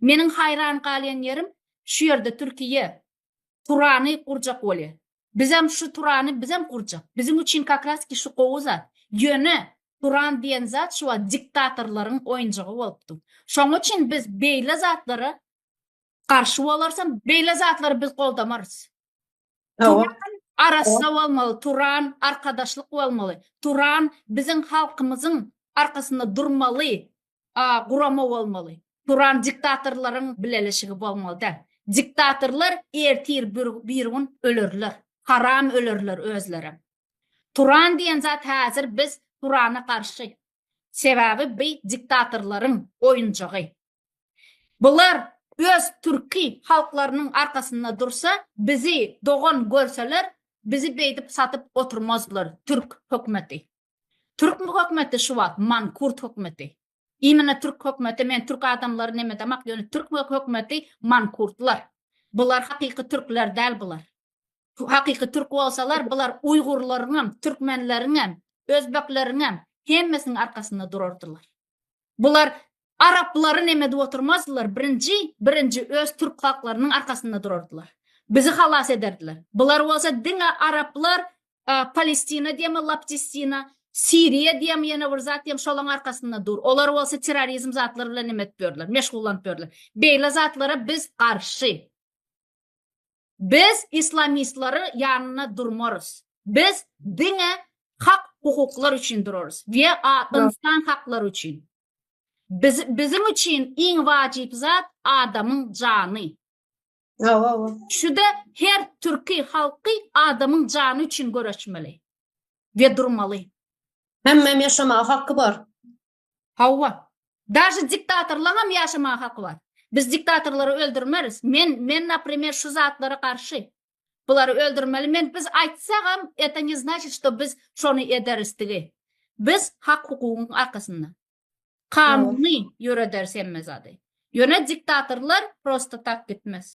Menin hayran kalyan yerim şu yerde Türkiye Turan'ı kuracak oli. Bizim şu Turan'ı bizim kuracak. Bizim için kakras ki şu kovuzat. Yöne Turan diyen zat şu diktatörlerin oyuncağı oluptu. Şoň için biz beýle zatları karşı olarsam beýle zatları biz koldamarız. Turan arasında olmalı. Turan arkadaşlık olmalı. Turan bizim halkımızın arkasında durmalı. Gurama olmalı. Turan diktatörlerin bileleşigi olmalı da. Diktatörler ertir bir gün ölürler. Haram ölürler özleri. Turan diyen zat hazır biz Turan'a karşı. Sebebi bir diktatörlerin oyuncağı. Bular öz Türkiye halklarının arkasında dursa bizi doğan görseler bizi beydip satıp oturmazlar Türk hükümeti. Türk hükümeti şu var mankurt hükümeti. İmene Türk hükümeti men Türk adamları neme demek yani Türk hükümeti mankurtlar. Bular hakiki Türkler değil bular. Hakiki Türk olsalar bular Uygurlarının, Türkmenlerinin, Özbeklerinin hemmesinin arkasında dururdular. Bular Arapları nemede oturmazdılar. Birinci öz Türk halklarının arkasında dururdular. Bizi halas ederdiler. Bular olsa dine Araplar Palestina diyem, Laptistina, Siriye diyem, yine bir zat diyem, şolun arkasında dur. Olar olsa terrorizm zatlarıyla nemet börler, meşgullanıp börler. Beyle zatlara biz karşı. Biz İslamistları yanına durmarız. Biz dine hak hukuklar için dururuz. Ve insan hakları için. Bizim için en vacip zat adamın canı. Şuda her Türkiye halkı adamın canı için görüşmeli ve durmalı. Hem yaşama hakkı var. Hava. Даже diktatörlerin yaşama hakkı var. Biz diktatörleri öldürmeriz. Men например şu zatlara karşı. Bunları öldürmeli. Biz aytsağım, это не значит, что biz şonu ederiz dige. Biz hak hukukun arkasında. Kanuni yöre dersenmez adı. Yöne diktatörler prosto tak gitmez.